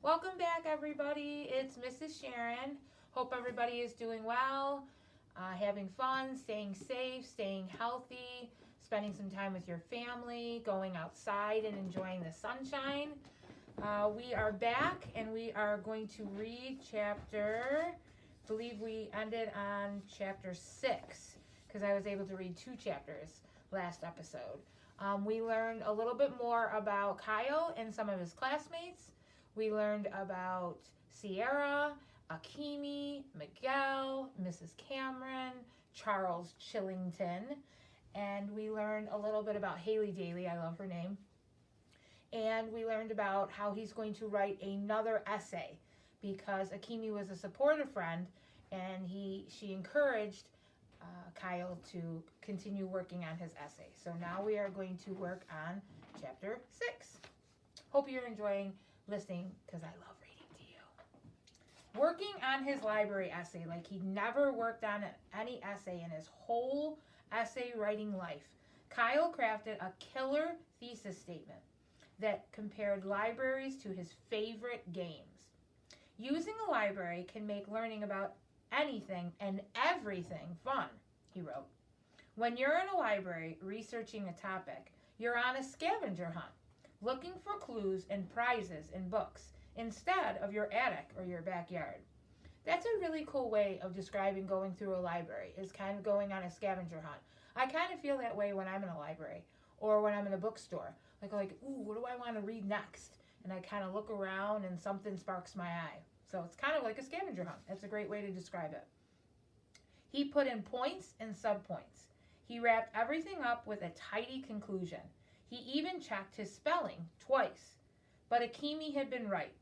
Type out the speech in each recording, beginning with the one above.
Welcome back, everybody. It's Mrs. Sherron. Hope everybody is doing well, having fun, staying safe, staying healthy, spending some time with your family, going outside and enjoying the sunshine. We are back and we are going to read I believe we ended on chapter 6 because I was able to read 2 chapters last episode. We learned a little bit more about Kyle and some of his classmates. We learned about Sierra, Akimi, Miguel, Mrs. Cameron, Charles Chillington, and we learned a little bit about Haley Daly. I love her name. And we learned about how he's going to write another essay because Akimi was a supportive friend and she encouraged Kyle to continue working on his essay. So now we are going to work on chapter 6. Hope you're enjoying listening because I love reading to you. Working on his library essay like he never worked on any essay in his whole essay writing life, Kyle crafted a killer thesis statement that compared libraries to his favorite games. Using a library can make learning about anything and everything fun, he wrote. When you're in a library researching a topic, you're on a scavenger hunt, looking for clues and prizes in books instead of your attic or your backyard. That's a really cool way of describing going through a library, is kind of going on a scavenger hunt. I kind of feel that way when I'm in a library or when I'm in a bookstore. Ooh, what do I want to read next? And I kind of look around and something sparks my eye. So it's kind of like a scavenger hunt. That's a great way to describe it. He put in points and subpoints. He wrapped everything up with a tidy conclusion. He even checked his spelling twice. But Akimi had been right.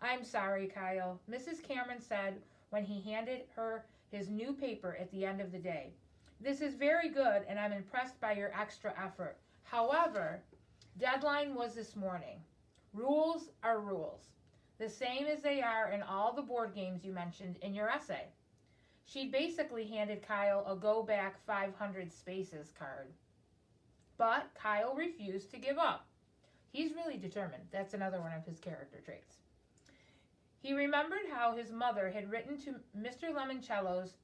I'm sorry, Kyle, Mrs. Cameron said when he handed her his new paper at the end of the day. This is very good and I'm impressed by your extra effort. However, deadline was this morning. Rules are rules, the same as they are in all the board games you mentioned in your essay. She basically handed Kyle a go back 500 spaces card. But Kyle refused to give up. He's really determined. That's another one of his character traits. He remembered how his mother had written to Mr. Lemoncello's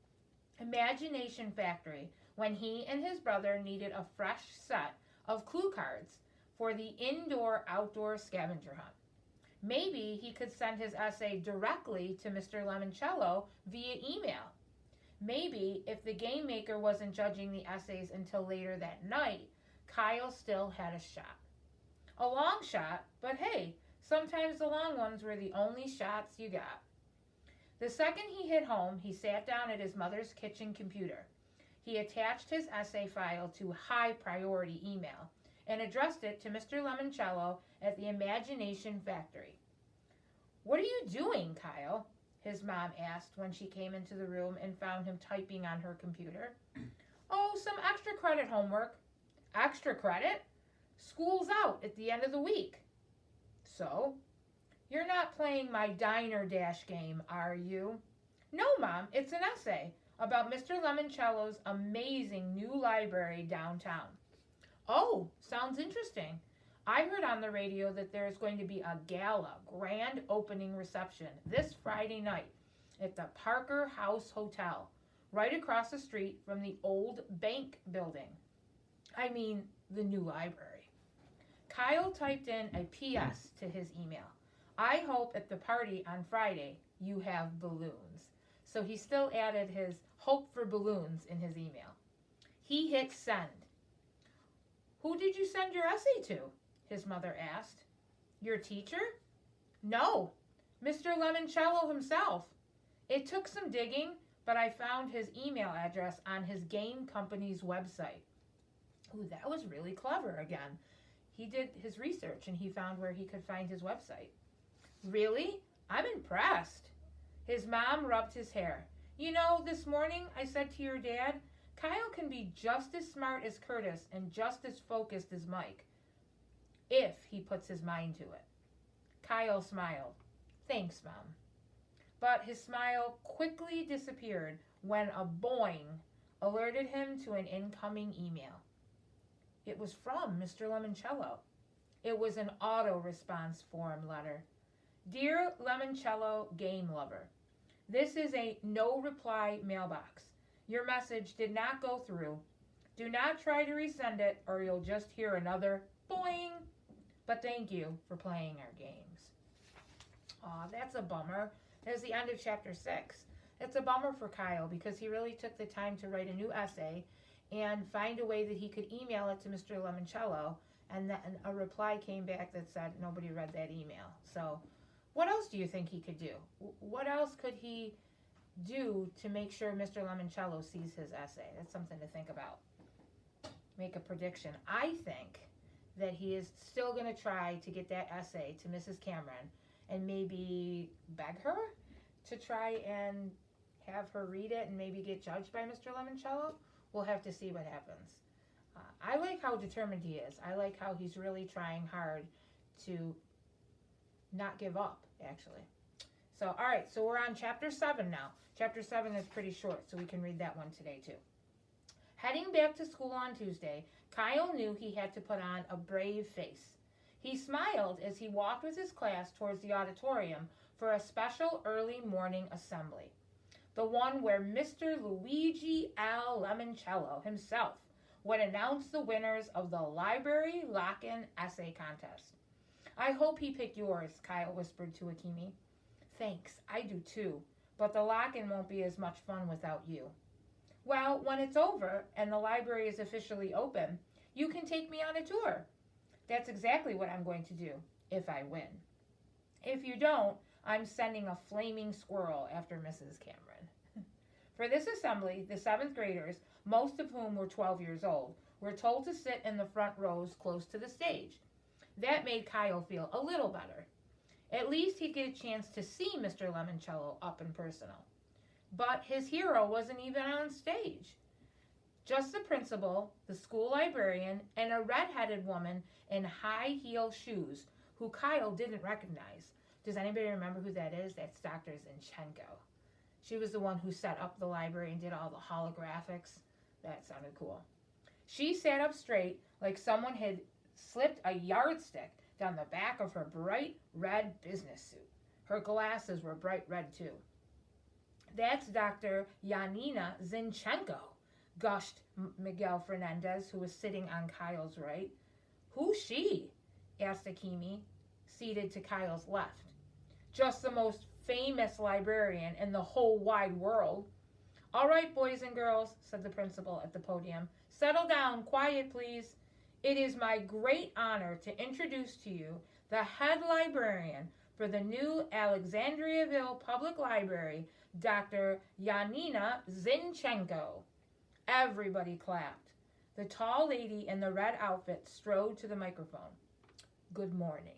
imagination factory when he and his brother needed a fresh set of clue cards for the indoor-outdoor scavenger hunt. Maybe he could send his essay directly to Mr. Lemoncello via email. Maybe if the game maker wasn't judging the essays until later that night, Kyle still had a shot. A long shot, but hey, sometimes the long ones were the only shots you got. The second he hit home, he sat down at his mother's kitchen computer. He attached his essay file to high priority email and addressed it to Mr. Lemoncello at the Imagination Factory. What are you doing, Kyle? His mom asked when she came into the room and found him typing on her computer. Oh, some extra credit homework. Extra credit? School's out at the end of the week. So? You're not playing my Diner Dash game, are you? No, Mom, it's an essay about Mr. Lemoncello's amazing new library downtown. Oh, sounds interesting. I heard on the radio that there's going to be a gala grand opening reception this Friday night at the Parker House Hotel, right across the street from the old bank building. I mean, the new library. Kyle typed in a PS to his email. I hope at the party on Friday you have balloons. So he still added his hope for balloons in his email. He hit send. Who did you send your essay to? His mother asked. Your teacher? No, Mr. Lemoncello himself. It took some digging, but I found his email address on his game company's website. Ooh, that was really clever again. He did his research and he found where he could find his website. Really? I'm impressed. His mom rubbed his hair. You know, this morning I said to your dad, Kyle can be just as smart as Curtis and just as focused as Mike, if he puts his mind to it. Kyle smiled. Thanks, Mom. But his smile quickly disappeared when a boing alerted him to an incoming email. It was from Mr. Lemoncello. It was an auto-response form letter. Dear Lemoncello game lover, this is a no reply mailbox. Your message did not go through. Do not try to resend it or you'll just hear another boing. But thank you for playing our games. Aw, that's a bummer. That's the end of chapter 6. It's a bummer for Kyle because he really took the time to write a new essay and find a way that he could email it to Mr. Lemoncello, and then a reply came back that said nobody read that email. So what else do you think he could do? What else could he do to make sure Mr. Lemoncello sees his essay? That's something to think about. Make a prediction. I think that he is still going to try to get that essay to Mrs. Cameron and maybe beg her to try and have her read it and maybe get judged by Mr. Lemoncello. We'll have to see what happens. I like how determined he is. I like how he's really trying hard to not give up, actually. So, all right, so we're on chapter 7 now. Chapter 7 is pretty short, so we can read that one today, too. Heading back to school on Tuesday, Kyle knew he had to put on a brave face. He smiled as he walked with his class towards the auditorium for a special early morning assembly. The one where Mr. Luigi L. Lemoncello himself would announce the winners of the library lock-in essay contest. I hope he picked yours, Kyle whispered to Akimi. Thanks, I do too, but the lock-in won't be as much fun without you. Well, when it's over and the library is officially open, you can take me on a tour. That's exactly what I'm going to do, if I win. If you don't, I'm sending a flaming squirrel after Mrs. Cameron. For this assembly, the 7th graders, most of whom were 12 years old, were told to sit in the front rows close to the stage. That made Kyle feel a little better. At least he'd get a chance to see Mr. Lemoncello up and personal. But his hero wasn't even on stage. Just the principal, the school librarian, and a red-headed woman in high-heel shoes who Kyle didn't recognize. Does anybody remember who that is? That's Dr. Zinchenko. She was the one who set up the library and did all the holographics. That sounded cool. She sat up straight like someone had slipped a yardstick down the back of her bright red business suit. Her glasses were bright red too. That's Dr. Yanina Zinchenko, gushed Miguel Fernandez, who was sitting on Kyle's right. Who's she? Asked Akimi, seated to Kyle's left. Just the most famous librarian in the whole wide world. All right, boys and girls, said the principal at the podium. Settle down, quiet, please. It is my great honor to introduce to you the head librarian for the new Alexandriaville Public Library, Dr. Yanina Zinchenko. Everybody clapped. The tall lady in the red outfit strode to the microphone. Good morning.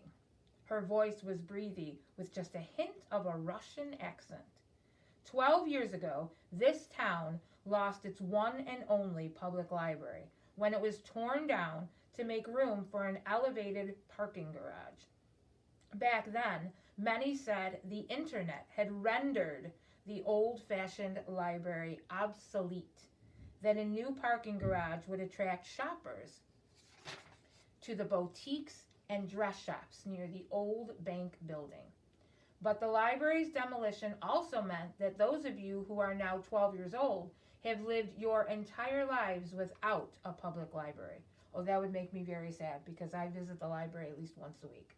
Her voice was breathy with just a hint of a Russian accent. 12 years ago, this town lost its one and only public library when it was torn down to make room for an elevated parking garage. Back then, many said the internet had rendered the old-fashioned library obsolete, that a new parking garage would attract shoppers to the boutiques and dress shops near the old bank building. But the library's demolition also meant that those of you who are now 12 years old have lived your entire lives without a public library. Oh, that would make me very sad because I visit the library at least once a week.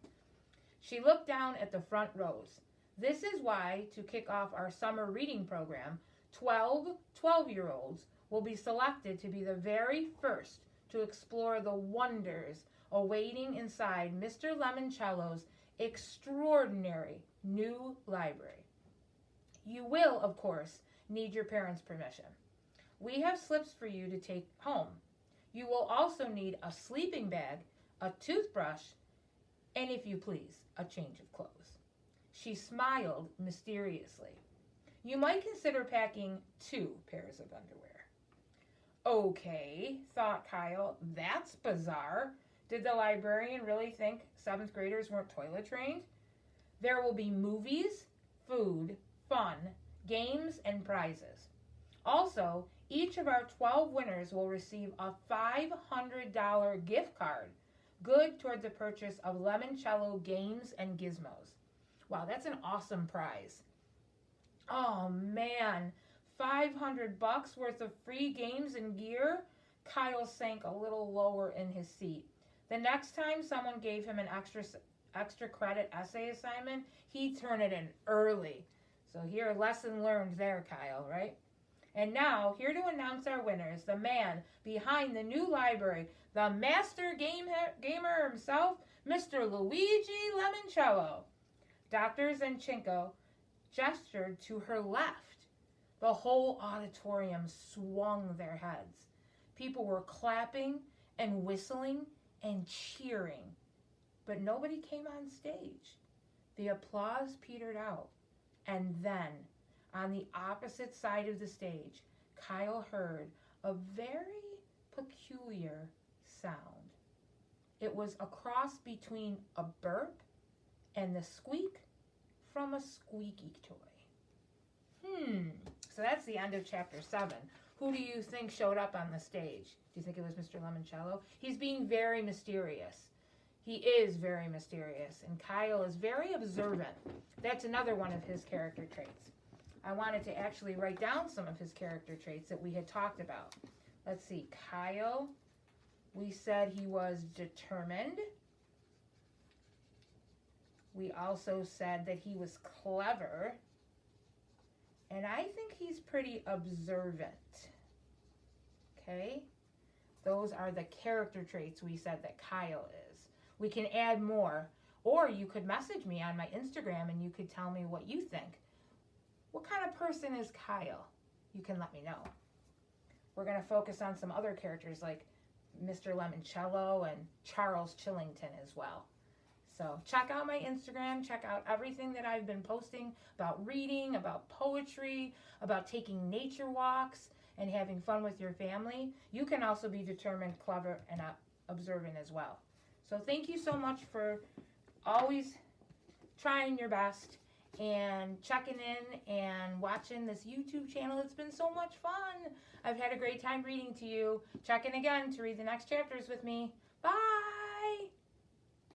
She looked down at the front rows. This is why, to kick off our summer reading program, 12-year-olds will be selected to be the very first to explore the wonders awaiting inside Mr. Lemoncello's extraordinary new library. You will, of course, need your parents' permission. We have slips for you to take home. You will also need a sleeping bag, a toothbrush, and, if you please, a change of clothes. She smiled mysteriously. You might consider packing 2 pairs of underwear. Okay, thought Kyle, that's bizarre. Did the librarian really think 7th graders weren't toilet trained? There will be movies, food, fun, games, and prizes. Also, each of our 12 winners will receive a $500 gift card, good toward the purchase of Lemoncello games and gizmos. Wow, that's an awesome prize. Oh man, $500 worth of free games and gear? Kyle sank a little lower in his seat. The next time someone gave him an extra credit essay assignment, he'd turn it in early. So here, lesson learned there, Kyle, right? And now, here to announce our winners, the man behind the new library, the master gamer himself, Mr. Luigi Lemoncello. Dr. Zenchenko gestured to her left. The whole auditorium swung their heads. People were clapping and whistling and cheering, but nobody came on stage. The applause petered out, and then, on the opposite side of the stage, Kyle heard a very peculiar sound. It was a cross between a burp and the squeak from a squeaky toy. So that's the end of chapter 7. Who do you think showed up on the stage? Do you think it was Mr. Lemoncello? He's being very mysterious. He is very mysterious, and Kyle is very observant. That's another one of his character traits. I wanted to actually write down some of his character traits that we had talked about. Let's see, Kyle, we said he was determined. We also said that he was clever. And I think he's pretty observant. Okay? Those are the character traits we said that Kyle is. We can add more. Or you could message me on my Instagram and you could tell me what you think. What kind of person is Kyle? You can let me know. We're going to focus on some other characters like Mr. Lemoncello and Charles Chillington as well. So check out my Instagram, check out everything that I've been posting about reading, about poetry, about taking nature walks, and having fun with your family. You can also be determined, clever, and observant as well. So thank you so much for always trying your best and checking in and watching this YouTube channel. It's been so much fun. I've had a great time reading to you. Check in again to read the next chapters with me. Bye!